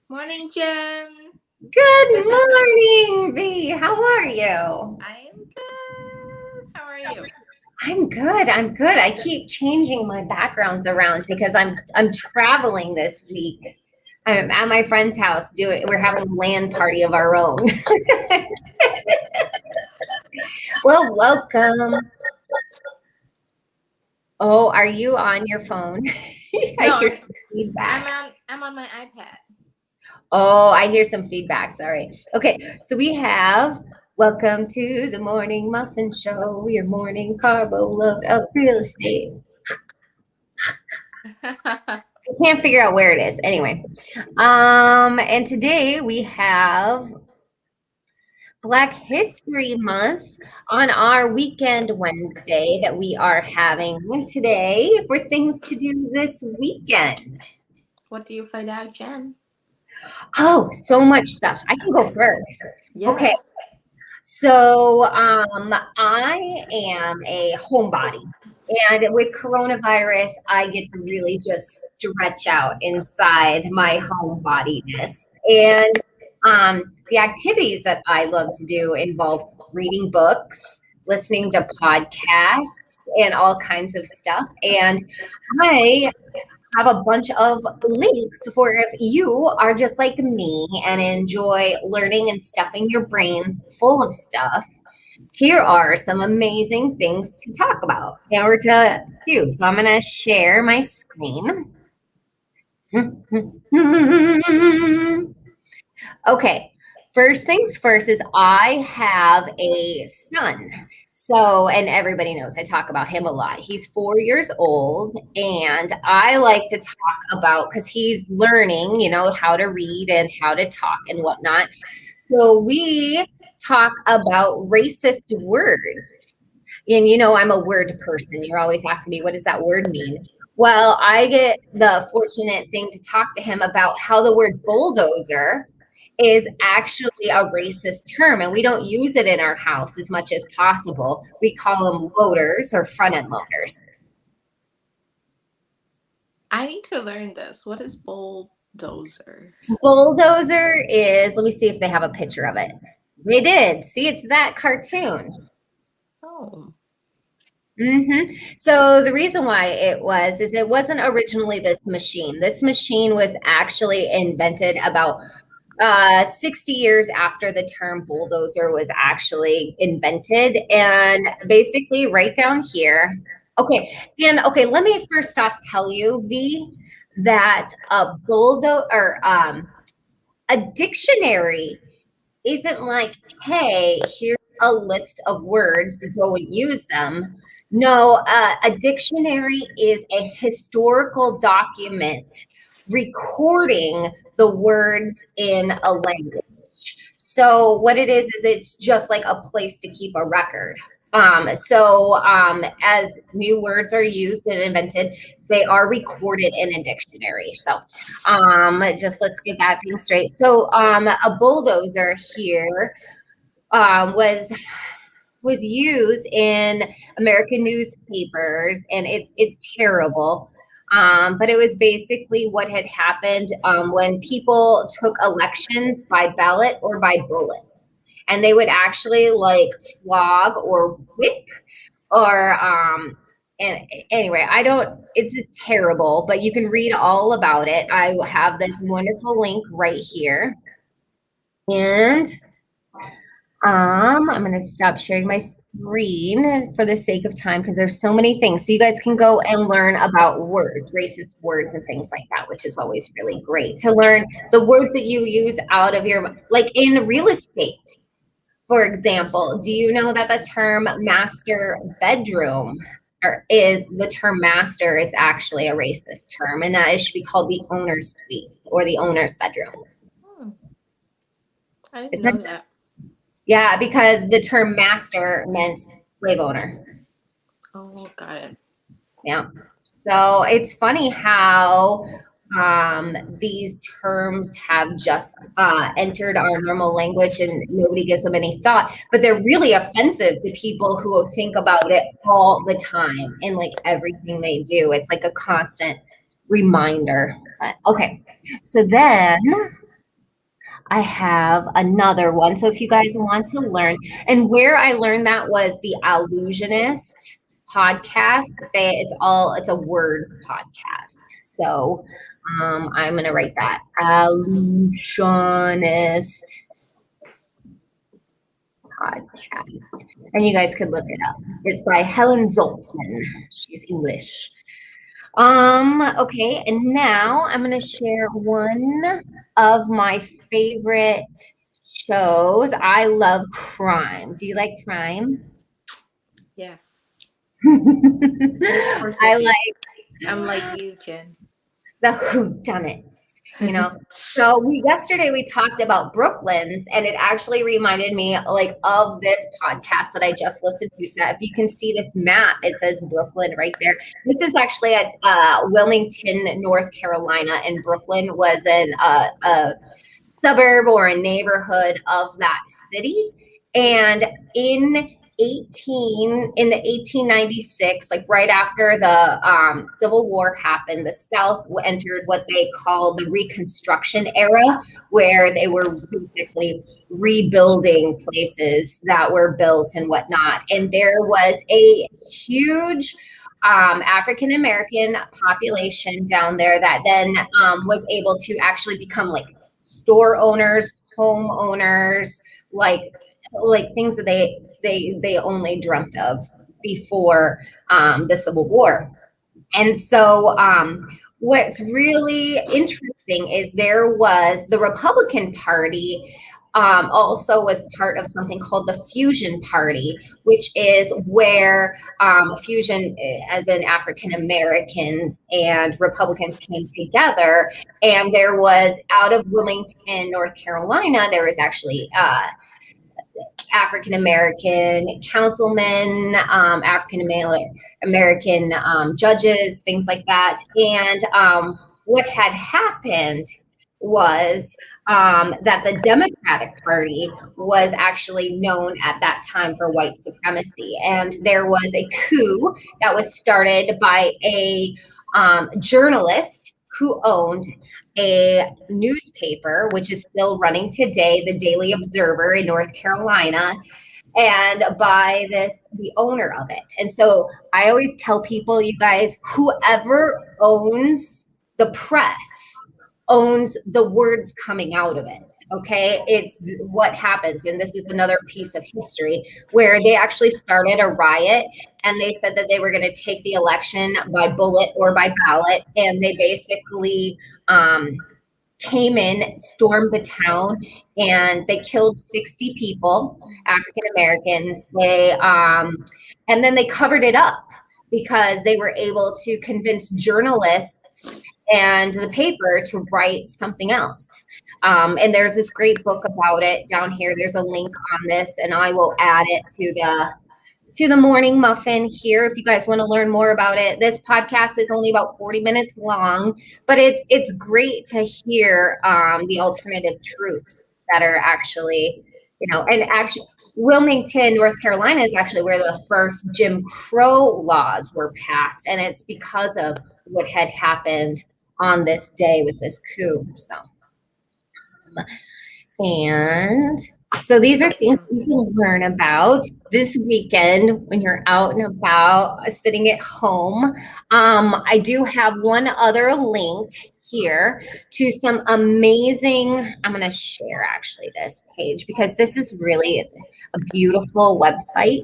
Morning, Jen. Good morning, V. How are you? I am good. How are you? I'm good. I'm good. I keep changing my backgrounds around because I'm traveling this week. I'm at my friend's house doing we're having a land party of our own. Well, welcome. Oh, are you on your phone? I No, hear some feedback. I'm on my iPad. Oh, I hear some feedback. Sorry. Okay, so we have welcome to the morning muffin show, your morning carbo load of real estate. I can't figure out where it is. Anyway, and today we have Black History Month on our weekend Wednesday that we are having today for things to do this weekend. What do you find out, Jen? Oh, so much stuff. I can go first. Okay, Yes. so I am a homebody. And with coronavirus, I get to really just stretch out inside my homebodiness. And the activities that I love to do involve reading books, listening to podcasts, and all kinds of stuff. And I have a bunch of links for if you are just like me and enjoy learning and stuffing your brains full of stuff. Here are some amazing things to talk about or to do. So I'm going to share my screen. Okay. First things first is I have a son. So, and everybody knows I talk about him a lot. He's 4 years old, and I like to talk about because he's learning, how to read and how to talk and whatnot. So, we talk about racist words. And I'm a word person. You're always asking me, what does that word mean? Well, I get the fortunate thing to talk to him about how the word bulldozer is actually a racist term, and we don't use it in our house as much as possible. We call them loaders or front end loaders. I need to learn this. What is bulldozer? Bulldozer is, let me see if they have a picture of it. They did. See, it's that cartoon. Oh. So the reason why it wasn't originally this machine. This machine was actually invented about 60 years after the term bulldozer was actually invented. And basically, right down here. Okay. And okay, let me first off tell you, V, that a bulldozer or a dictionary isn't like, hey, here's a list of words, go and use them. No, a dictionary is a historical document recording the words in a language. So what it is it's just like a place to keep a record. As new words are used and invented, they are recorded in a dictionary. So just let's get that thing straight. So a bulldozer here was used in American newspapers, and it's terrible. But it was basically what had happened when people took elections by ballot or by bullet, and they would actually like flog or whip or and anyway, I don't, it's just terrible, but you can read all about it. I have this wonderful link right here. And I'm going to stop sharing my screen for the sake of time because there's so many things. So you guys can go and learn about words, racist words and things like that, which is always really great to learn the words that you use out of your, like in real estate. For example, do you know that the term master bedroom is the term master is actually a racist term, and that it should be called the owner's suite or the owner's bedroom? Hmm. I didn't Is that know that. Yeah, because the term master meant slave owner. Oh, got it. Yeah. So it's funny how these terms have just entered our normal language and nobody gives them any thought, but they're really offensive to people who think about it all the time and like everything they do. It's like a constant reminder. But, okay. So then I have another one. So if you guys want to learn, and where I learned that was the Allusionist podcast. It's a word podcast. So I'm gonna write that Allusionist podcast, and you guys could look it up. It's by Helen Zoltzman. She's English. Okay, and now I'm gonna share one of my favorite shows. I love crime. Do you like crime? Yes. Of course I I do. like I'm like you, Jen. the whodunits, you know. So yesterday we talked about Brooklyn's, and it actually reminded me like of this podcast that I just listened to. So if you can see this map, it says Brooklyn right there. This is actually at Wilmington, North Carolina, and Brooklyn was a suburb or a neighborhood of that city. And in the 1896, like right after the Civil War happened, the South entered what they call the Reconstruction Era, where they were basically rebuilding places that were built and whatnot. And there was a huge African American population down there that then was able to actually become like store owners, homeowners, like things that they only dreamt of before the Civil War. And so, what's really interesting is there was the Republican Party. Also was part of something called the Fusion Party, which is where fusion, as in African Americans and Republicans, came together. And there was out of Wilmington, North Carolina, there was actually African American councilmen, African American judges, things like that. And what had happened was that the Democratic Party was actually known at that time for white supremacy. And there was a coup that was started by a journalist who owned a newspaper, which is still running today, the Daily Observer in North Carolina, and by the owner of it. And so I always tell people, you guys, whoever owns the press owns the words coming out of it. Okay, it's what happens. And this is another piece of history where they actually started a riot and they said that they were going to take the election by bullet or by ballot. And they basically came in, stormed the town, and they killed 60 people, African Americans. And then they covered it up because they were able to convince journalists and the paper to write something else. And there's this great book about it down here. There's a link on this, and I will add it to the morning muffin here if you guys want to learn more about it. This podcast is only about 40 minutes long, but it's great to hear the alternative truths that are actually, and actually Wilmington, North Carolina is actually where the first Jim Crow laws were passed, and it's because of what had happened on this day with this coup. And so these are things you can learn about this weekend when you're out and about, sitting at home. I do have one other link here to some amazing, I'm going to share actually this page because this is really a beautiful website.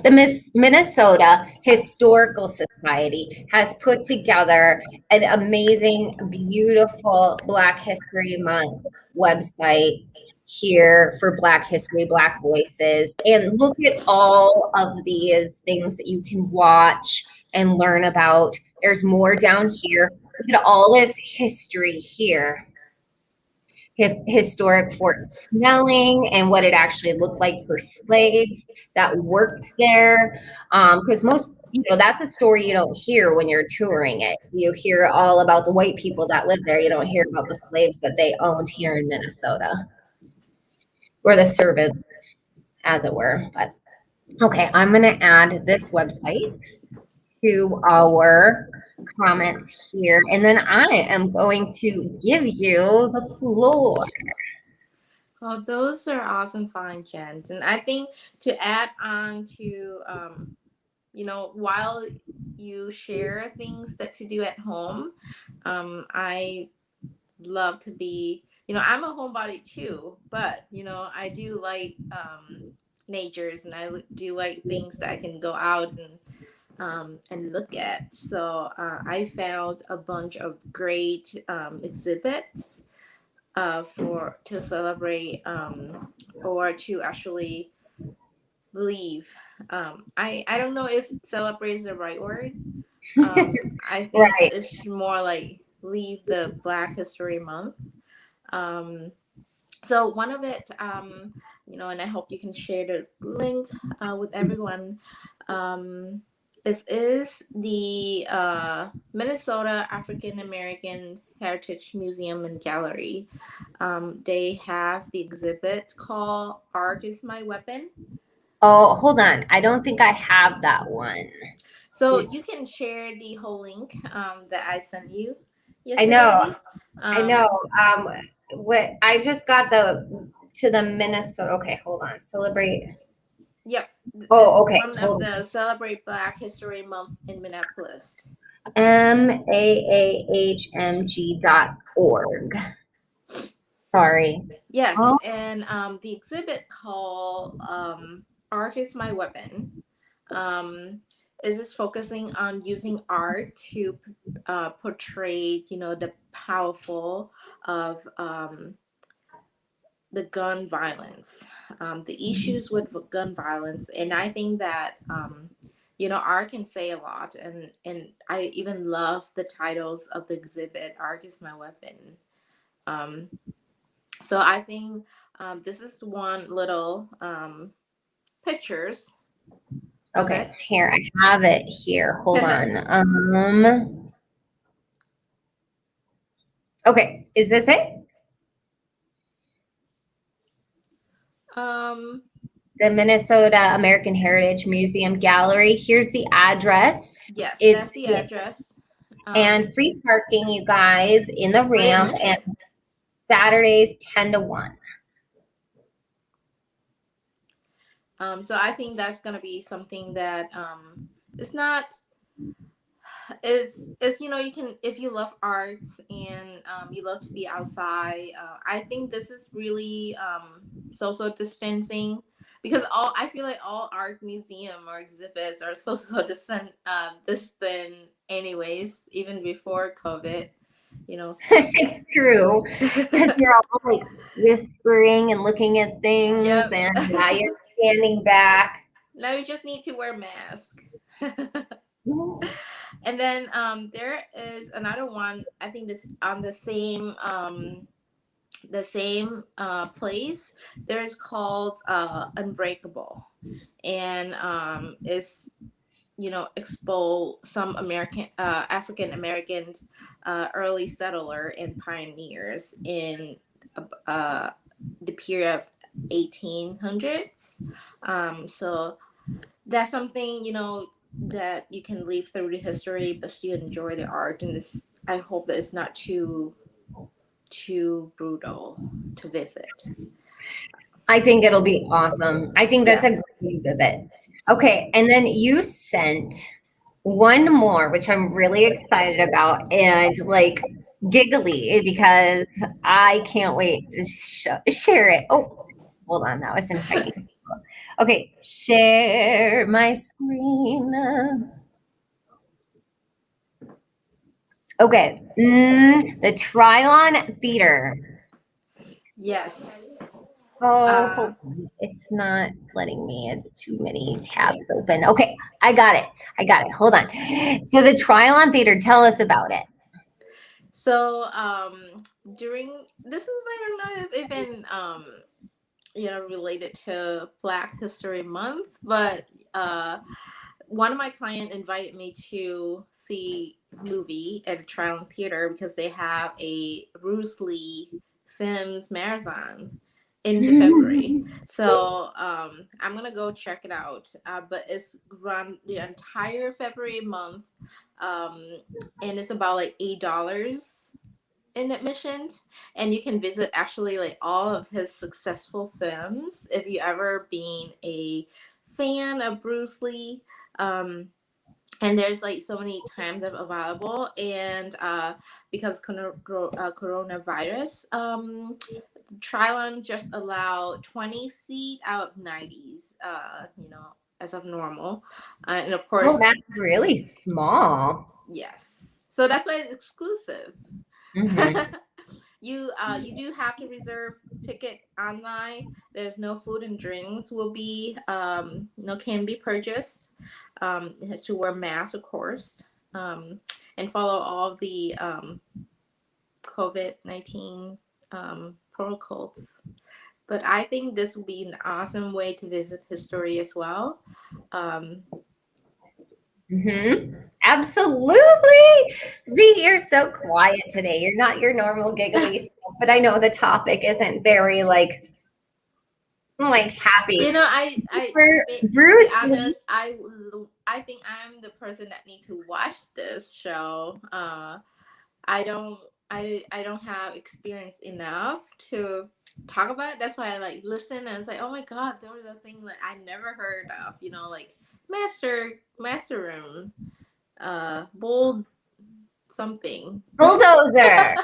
The Minnesota Historical Society has put together an amazing, beautiful Black History Month website here for Black History, Black Voices. And look at all of these things that you can watch and learn about. There's more down here. Look at all this history here. Historic Fort Snelling and what it actually looked like for slaves that worked there. Because that's a story you don't hear when you're touring it. You hear all about the white people that live there. You don't hear about the slaves that they owned here in Minnesota, or the servants, as it were. But okay, I'm going to add this website to our comments here, and then I am going to give you the floor. Well, those are awesome find, Jens. And I think to add on to, while you share things that to do at home, I love to be, I'm a homebody too, but, I do like natures and I do like things that I can go out and look at. So I found a bunch of great exhibits for to celebrate or to actually leave. I don't know if celebrate is the right word. I think Right. it's more like leave the Black History Month. Um, so one of it, and I hope you can share the link with everyone. Um, this is the Minnesota African American Heritage Museum and Gallery. They have the exhibit called "Art Is My Weapon." Oh, hold on. I don't think I have that one. So you can share the whole link that I sent you I know. yesterday. I know. Um, What I just got the Minnesota. Okay, hold on. Celebrate. yep, this Oh, is okay. one of Hold the Celebrate Black History Month in Minneapolis. maahmg.org. Sorry. Yes, Oh, and the exhibit called "Art Is My Weapon" is just focusing on using art to portray, the powerful of the gun violence, the issues with gun violence, and I think that art can say a lot, and I even love the titles of the exhibit. "Art is my weapon." Um, so I think this is one little pictures of okay. it. Here, I have it here. Hold on. Okay. Is this it? um, The Minnesota American Heritage Museum Gallery. Here's the address. yes, It's that's the address. and free parking, you guys, in the Free ramp, admission. and Saturdays 10 to 1. So I think that's gonna be something that it's not it's you can, if you love arts and you love to be outside, I think this is really social distancing, because all I feel like all art museum or exhibits are social distant anyways, even before COVID, you know. It's true, because you're all like whispering and looking at things, Yep. and yeah, you're standing back. Now you just need to wear mask. And then there is another one. I think this on the same place. There's called Unbreakable, and it's expose some African Americans, early settler and pioneers in uh, the period of 1800s. So that's something that you can live through the history but still enjoy the art, and it's, I hope that it's not too brutal to visit. I think it'll be awesome. I think that's Yeah. a great exhibit. Okay, and then you sent one more, which I'm really excited about and like giggly because I can't wait to share it. Oh, hold on, that was inviting. Okay, share my screen. Okay, the Trylon Theater. Yes. Oh, uh hold on. It's not letting me. It's too many tabs open. Okay, I got it. I got it. Hold on. So the Trylon Theater, tell us about it. so during this is, I don't know if even related to Black History Month, but one of my clients invited me to see a movie at a Triumph Theater because they have a Bruce Lee films marathon, in the February. So I'm gonna go check it out. But it's run the entire February month, um, and it's about like $8 in admissions, and you can visit actually like all of his successful films if you ever been a fan of Bruce Lee. Um, and there's like so many times available, and because coronavirus, Trilon just allowed 20 seat out of 90s, as of normal, and of Oh, course, that's really small. yes, so that's why it's exclusive. Hmm. You do have to reserve ticket online. There's no food and drinks will be can be purchased. To wear masks, of course, and follow all the COVID-19 protocols. But I think this would be an awesome way to visit history as well. Um, Absolutely. V, you're so quiet today. You're not your normal giggly self, but I know the topic isn't very like happy. For to be Bruce Lee, honest, I think I'm the person that needs to watch this show. I don't I don't have experience enough to talk about it. That's why I like listen and it's like, oh my god, there was a thing that I never heard of. Like master room, bold something. bulldozer.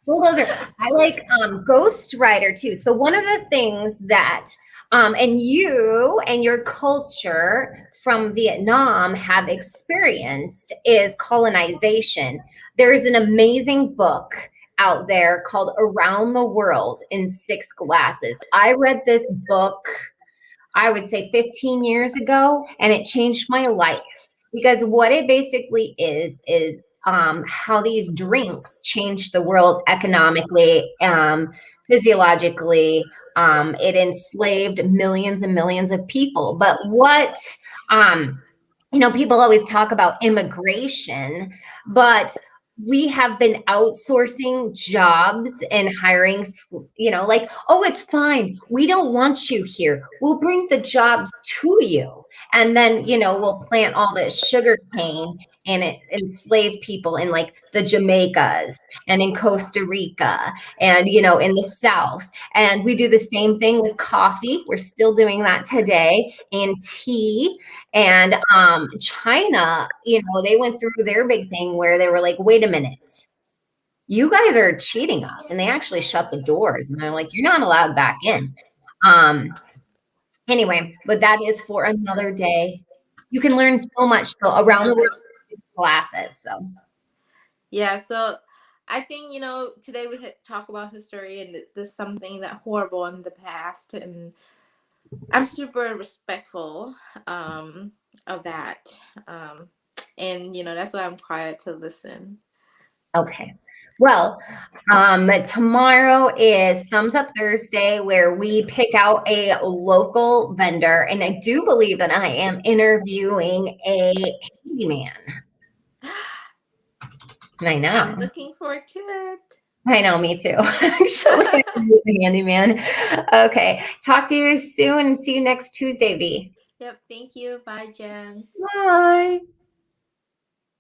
Bulldozer. I like Ghost Rider too. So one of the things that and you and your culture from Vietnam have experienced is colonization. There's an amazing book out there called Around the World in Six Glasses. I read this book, I would say 15 years ago, and it changed my life because what it basically is how these drinks changed the world economically, physiologically. It enslaved millions and millions of people. But what people always talk about immigration, but we have been outsourcing jobs and hiring, like, oh, it's fine. We don't want you here. We'll bring the jobs to you. And then, we'll plant all this sugar cane and it enslave people in like the Jamaicas and in Costa Rica and, in the South. And we do the same thing with coffee. We're still doing that today, and tea. And China, they went through their big thing where they were like, wait a minute, you guys are cheating us. And they actually shut the doors and they're like, you're not allowed back in. Anyway, but that is for another day. You can learn so much around the world classes. So yeah, so I think today we talk about history, and there's something that horrible in the past, and I'm super respectful of that, and that's why I'm quiet to listen. okay. Well, tomorrow is Thumbs Up Thursday, where we pick out a local vendor, and I do believe that I am interviewing a handyman. I know. I'm looking forward to it. I know, me too. Actually, I'm using handyman. Okay, talk to you soon and see you next Tuesday, V. Yep, thank you. Bye, Jen. Bye.